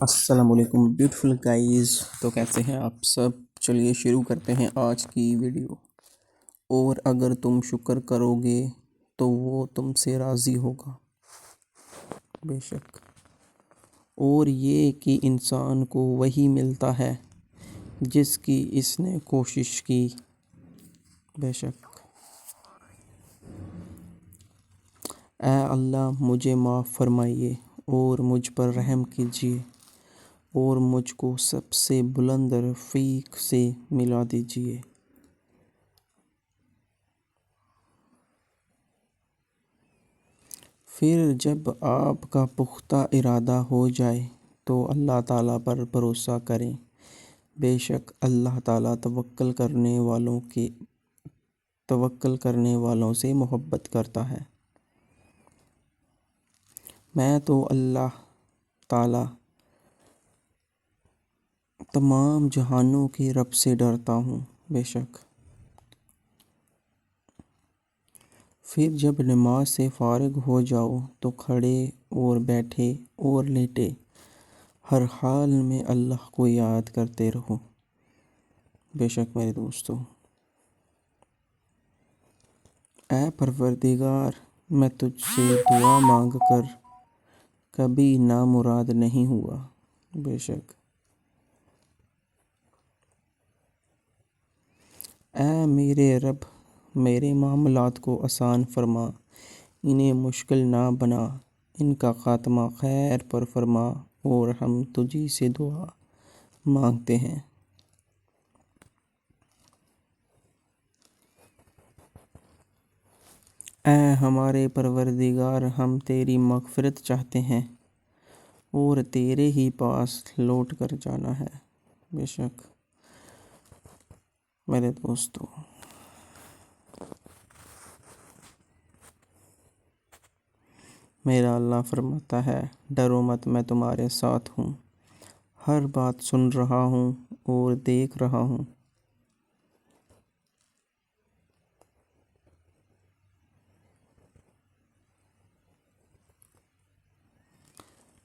السلام علیکم beautiful guys, تو کیسے ہیں آپ سب؟ چلیے شروع کرتے ہیں آج کی ویڈیو۔ اور اگر تم شکر کرو گے تو وہ تم سے راضی ہوگا، بے شک۔ اور یہ کہ انسان کو وہی ملتا ہے جس کی اس نے کوشش کی، بے شک۔ اے اللہ مجھے معاف فرمائیے اور مجھ پر رحم کیجیے اور مجھ کو سب سے بلند رفیق سے ملا دیجیے۔ پھر جب آپ کا پختہ ارادہ ہو جائے تو اللہ تعالیٰ پر بھروسہ کریں، بے شک اللہ تعالیٰ توکل کرنے والوں سے محبت کرتا ہے۔ میں تو اللہ تعالیٰ تمام جہانوں کے رب سے ڈرتا ہوں، بے شک۔ پھر جب نماز سے فارغ ہو جاؤ تو کھڑے اور بیٹھے اور لیٹے ہر حال میں اللہ کو یاد کرتے رہو، بے شک میرے دوستو۔ اے پروردگار، میں تجھ سے دعا مانگ کر کبھی نامراد نہیں ہوا، بے شک۔ اے میرے رب، میرے معاملات کو آسان فرما، انہیں مشکل نہ بنا، ان کا خاتمہ خیر پر فرما، اور ہم تجھی سے دعا مانگتے ہیں۔ اے ہمارے پروردگار، ہم تیری مغفرت چاہتے ہیں اور تیرے ہی پاس لوٹ کر جانا ہے، بے شک میرے دوستو۔ میرا اللہ فرماتا ہے، ڈرو مت، میں تمہارے ساتھ ہوں، ہر بات سن رہا ہوں اور دیکھ رہا ہوں۔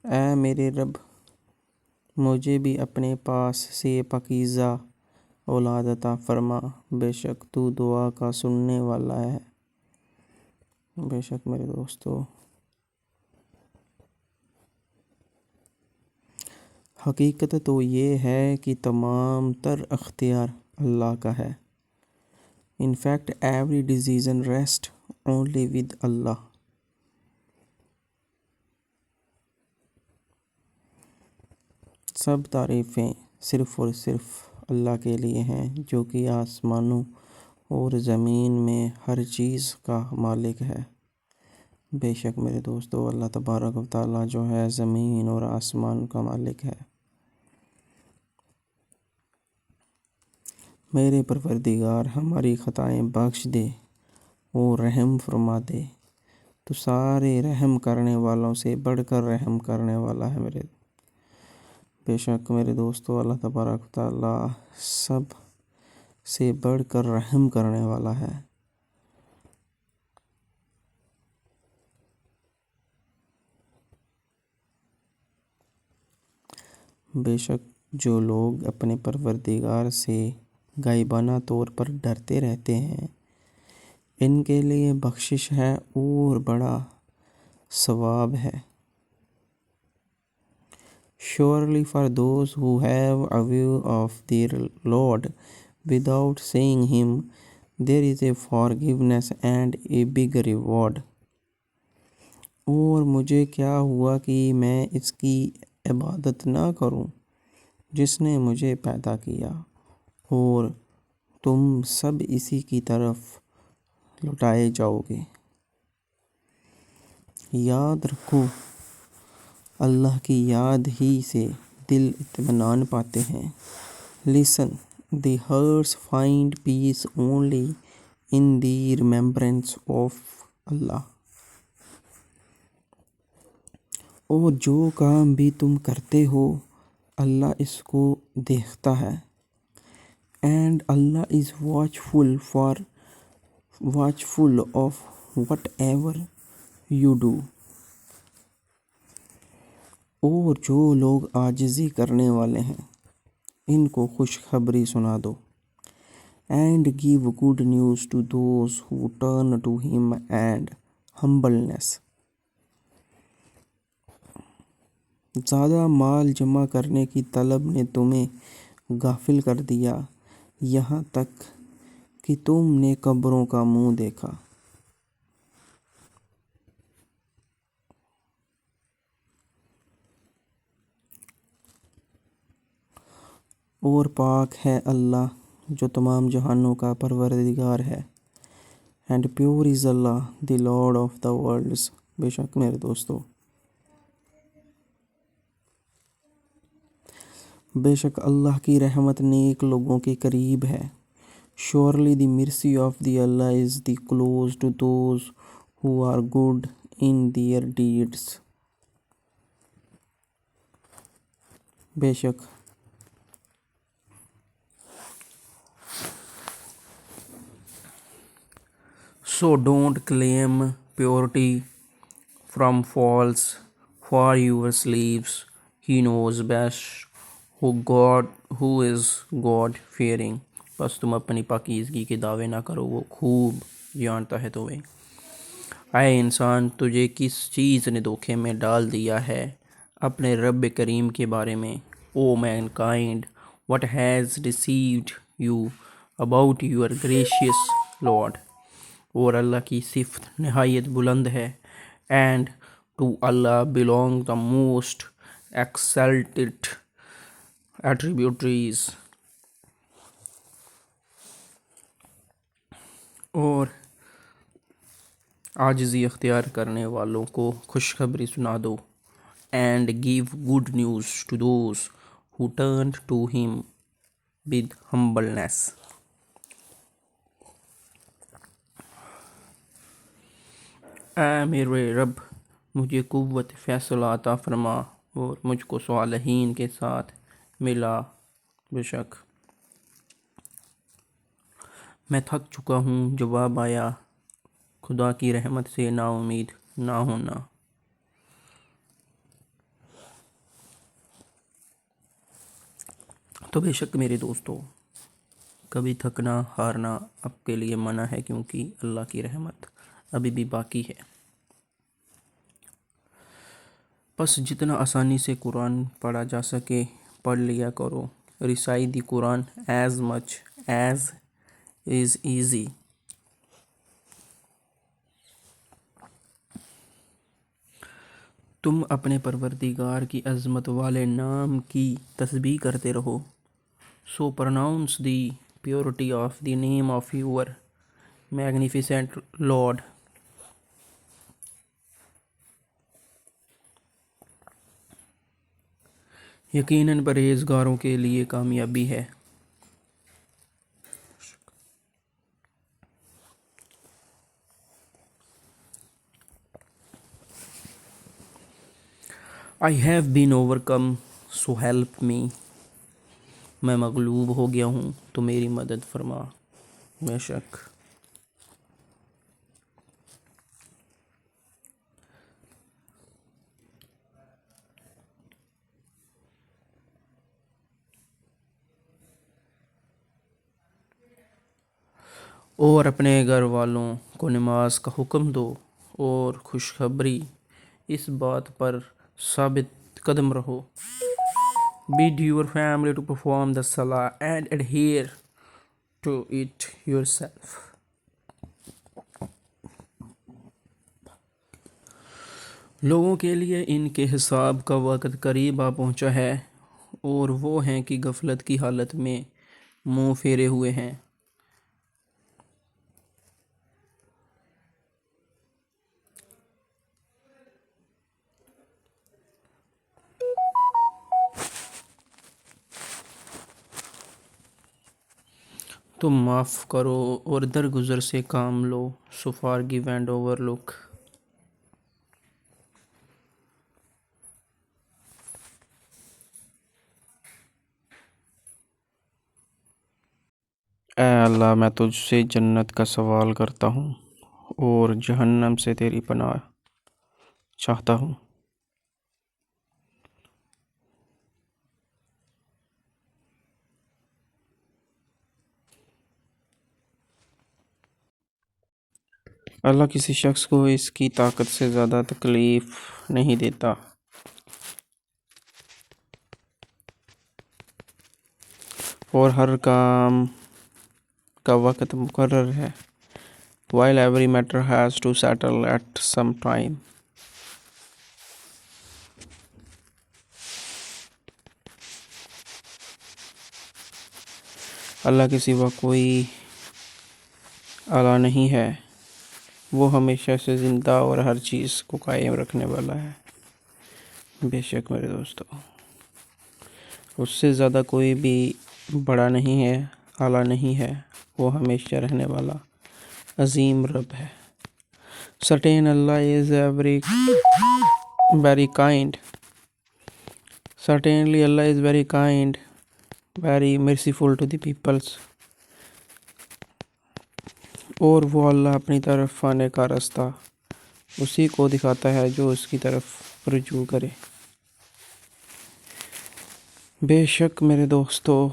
اے میرے رب، مجھے بھی اپنے پاس سے پاکیزہ اولاد عطا فرما، بے شک تو دعا کا سننے والا ہے، بے شک میرے دوستو۔ حقیقت تو یہ ہے کہ تمام تر اختیار اللہ کا ہے۔ In fact, every decision rests only with Allah. سب تعریفیں صرف اور صرف اللہ کے لیے ہیں، جو کہ آسمانوں اور زمین میں ہر چیز کا مالک ہے، بے شک میرے دوستو۔ اللہ تبارک و تعالیٰ جو ہے زمین اور آسمان کا مالک ہے۔ میرے پروردگار، ہماری خطائیں بخش دے اور رحم فرما دے، تو سارے رحم کرنے والوں سے بڑھ کر رحم کرنے والا ہے میرے، بے شک میرے دوستو۔ اللہ تبارک و تعالیٰ سب سے بڑھ کر رحم کرنے والا ہے۔ بے شک جو لوگ اپنے پروردگار سے غائبانہ طور پر ڈرتے رہتے ہیں، ان کے لیے بخشش ہے اور بڑا ثواب ہے۔ Surely for those who have a view of their Lord without seeing him, there is a forgiveness and a big reward. اور مجھے کیا ہوا کہ میں اس کی عبادت نہ کروں جس نے مجھے پیدا کیا، اور تم سب اسی کی طرف لوٹائے جاؤ گے۔ یاد رکھو، اللہ کی یاد ہی سے دل اطمینان پاتے ہیں۔ Listen, the hearts find peace only in the remembrance of Allah. اور جو کام بھی تم کرتے ہو اللہ اس کو دیکھتا ہے۔ And Allah is watchful of whatever you do. اور جو لوگ عاجزی کرنے والے ہیں ان کو خوشخبری سنا دو. And give good news to those who turn to him and humbleness. زیادہ مال جمع کرنے کی طلب نے تمہیں غافل کر دیا یہاں تک کہ تم نے قبروں کا منہ دیکھا. اور پاک ہے اللہ جو تمام جہانوں کا پروردگار ہے. And pure is Allah the lord of the world's. بے شک میرے دوستو، بے شک اللہ کی رحمت نیک لوگوں کے قریب ہے. Surely the mercy of the Allah is the close to those who are good in their deeds. بے شک So don't claim purity from false for your sleeves. He knows best who is God fearing. بس تم اپنی پاکیزگی کے دعوے نہ کرو، وہ خوب جانتا ہے تمہیں. اے انسان، تجھے کس چیز نے دھوکے میں ڈال دیا ہے اپنے رب کریم کے بارے میں. O mankind, what has deceived you about your gracious Lord. اور اللہ کی صفت نہایت بلند ہے. And to Allah belong the most exalted attributes. اور عاجزی اختیار کرنے والوں کو خوشخبری سنا دو. And give good news to those who turned to him with humbleness. اے میرے رب، مجھے قوت فیصلہ عطا فرما اور مجھ کو صالحین کے ساتھ ملا. بے شک میں تھک چکا ہوں. جواب آیا، خدا کی رحمت سے نا امید نہ ہونا. تو بے شک میرے دوستو، کبھی تھکنا ہارنا آپ کے لیے منع ہے، کیونکہ اللہ کی رحمت ابھی بھی باقی ہے. بس جتنا آسانی سے قرآن پڑھا جا سکے پڑھ لیا کرو. Recite the Quran as much as is easy. تم اپنے پروردگار کی عظمت والے نام کی تسبیح کرتے رہو. So pronounce the purity of the name of your magnificent Lord. یقیناً پرہیزگاروں کے لیے کامیابی ہے. I have been overcome, so help me. میں مغلوب ہو گیا ہوں تو میری مدد فرما. بے شک اور اپنے گھر والوں کو نماز کا حکم دو اور خوشخبری اس بات پر ثابت قدم رہو. Bid your family to perform the salah and adhere to it yourself. لوگوں کے لیے ان کے حساب کا وقت قریب آ پہنچا ہے اور وہ ہیں کہ غفلت کی حالت میں منہ پھیرے ہوئے ہیں. تم معاف کرو اور درگزر سے کام لو. So forgive and overlook. اے اللہ، میں تجھ سے جنت کا سوال کرتا ہوں اور جہنم سے تیری پناہ چاہتا ہوں. اللہ کسی شخص کو اس کی طاقت سے زیادہ تکلیف نہیں دیتا۔ اور ہر کام کا وقت مقرر ہے۔ While every matter has to settle at some time. اللہ کے سوا کوئی اعلیٰ نہیں ہے، وہ ہمیشہ سے زندہ اور ہر چیز کو قائم رکھنے والا ہے۔ بے شک میرے دوستو، اس سے زیادہ کوئی بھی بڑا نہیں ہے، اعلیٰ نہیں ہے، وہ ہمیشہ رہنے والا عظیم رب ہے۔ Certain Allah is very kind. Certainly Allah is very kind, very merciful to the peoples. اور وہ اللہ اپنی طرف آنے کا راستہ اسی کو دکھاتا ہے جو اس کی طرف رجوع کرے۔ بے شک میرے دوستو،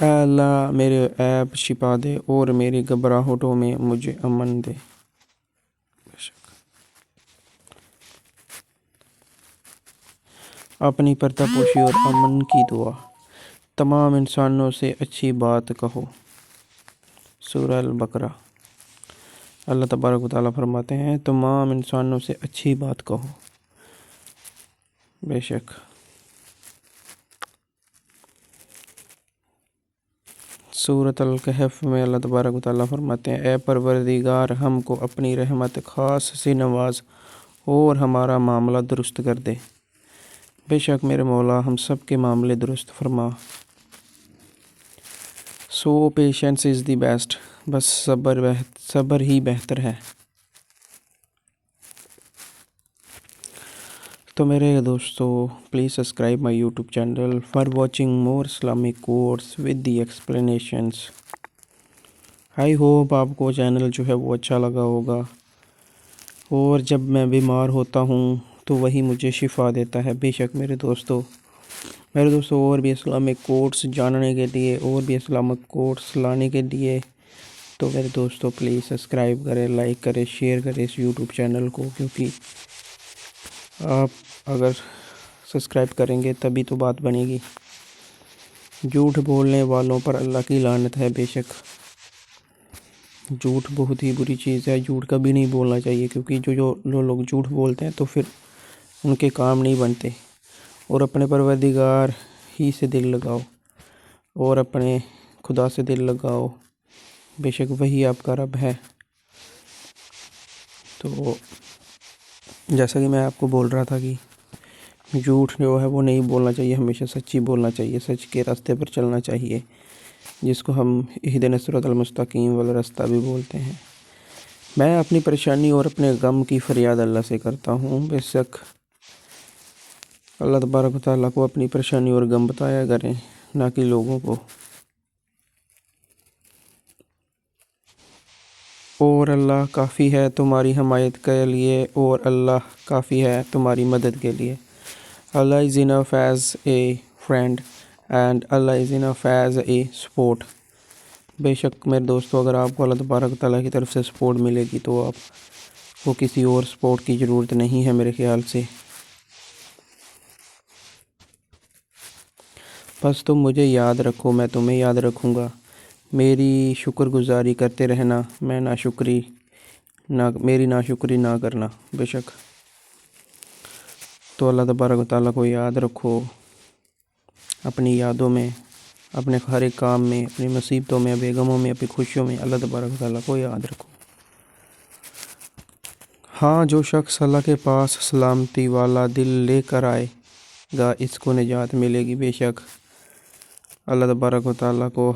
اے اللہ میرے عیب چھپا دے اور میری گھبراہٹوں میں مجھے امن دے۔ بے شک اپنی پردہ پوشی اور امن کی دعا۔ تمام انسانوں سے اچھی بات کہو۔ سورہ البقرہ۔ اللہ تبارک و تعالیٰ فرماتے ہیں تمام انسانوں سے اچھی بات کہو۔ بے شک سورۃ الکہف میں اللہ تبارک و تعالیٰ فرماتے ہیں اے پروردگار ہم کو اپنی رحمت خاص سے نواز اور ہمارا معاملہ درست کر دے۔ بے شک میرے مولا ہم سب کے معاملے درست فرما۔ سو پیشنس از دی بیسٹ، بس صبر ہی بہتر ہے۔ تو میرے دوستو please subscribe my YouTube channel for watching more Islamic course with the explanations. I hope آپ کو چینل جو ہے وہ اچھا لگا ہوگا، اور جب میں بیمار ہوتا ہوں تو وہی مجھے شفا دیتا ہے۔ بے شک میرے دوستو اور بھی اسلامک کورس جاننے کے لیے اور بھی اسلامک کورس لانے کے لیے تو میرے دوستو پلیز سبسکرائب کریں، لائک کریں، شیئر کریں اس یوٹیوب چینل کو، کیونکہ آپ اگر سبسکرائب کریں گے تبھی تو بات بنے گی۔ جھوٹ بولنے والوں پر اللہ کی لعنت ہے۔ بے شک جھوٹ بہت ہی بری چیز ہے، جھوٹ کبھی نہیں بولنا چاہیے، کیونکہ جو لوگ جھوٹ بولتے ہیں تو پھر ان کے کام نہیں بنتے۔ اور اپنے پروردگار ہی سے دل لگاؤ اور اپنے خدا سے دل لگاؤ، بے شک وہی آپ کا رب ہے۔ تو جیسا کہ میں آپ کو بول رہا تھا کہ جھوٹ جو ہے وہ نہیں بولنا چاہیے، ہمیشہ سچی بولنا چاہیے، سچ کے راستے پر چلنا چاہیے، جس کو ہم اہدنا الصراط المستقیم والا راستہ بھی بولتے ہیں۔ میں اپنی پریشانی اور اپنے غم کی فریاد اللہ سے کرتا ہوں، بے شک اللہ تبارک و تعالیٰ کو اپنی پریشانی اور غم بتایا کریں، نہ کہ لوگوں کو۔ اور اللہ کافی ہے تمہاری حمایت کے لیے، اور اللہ کافی ہے تمہاری مدد کے لیے۔ اللہ is enough as a friend and Allah is enough as a support۔ بے شک میرے دوستو اگر آپ کو اللہ تبارک و تعالیٰ کی طرف سے سپورٹ ملے گی تو آپ کو کسی اور سپورٹ کی ضرورت نہیں ہے میرے خیال سے۔ بس تم مجھے یاد رکھو، میں تمہیں یاد رکھوں گا، میری شکر گزاری کرتے رہنا، میری ناشکری نہ کرنا۔ بے شک تو اللہ تبارک و تعالیٰ کو یاد رکھو، اپنی یادوں میں، اپنے ہر ایک کام میں، اپنی مصیبتوں میں، بیغموں میں، اپنی خوشیوں میں اللہ تبارک و تعالیٰ کو یاد رکھو۔ ہاں جو شخص اللہ کے پاس سلامتی والا دل لے کر آئے گا اس کو نجات ملے گی۔ بے شک اللہ تبارک و تعالیٰ کو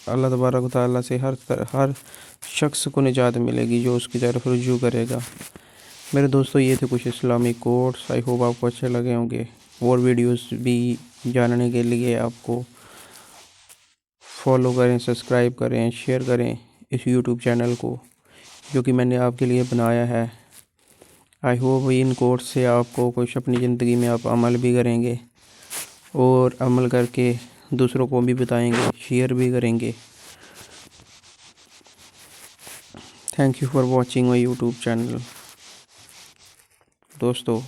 اللہ تبارک و تعالیٰ سے ہر شخص کو نجات ملے گی جو اس کی طرف رجوع کرے گا۔ میرے دوستو یہ تھے کچھ اسلامک کورس، آئی ہوپ آپ کو اچھے لگے ہوں گے۔ اور ویڈیوز بھی جاننے کے لیے آپ کو فالو کریں، سبسکرائب کریں، شیئر کریں اس یوٹیوب چینل کو جو کہ میں نے آپ کے لیے بنایا ہے۔ آئی ہوپ ان کورس سے آپ کو کچھ اپنی زندگی میں آپ عمل بھی کریں گے، اور عمل کر کے دوسروں کو بھی بتائیں گے، شیئر بھی کریں گے۔ Thank you for watching my YouTube channel دوستو۔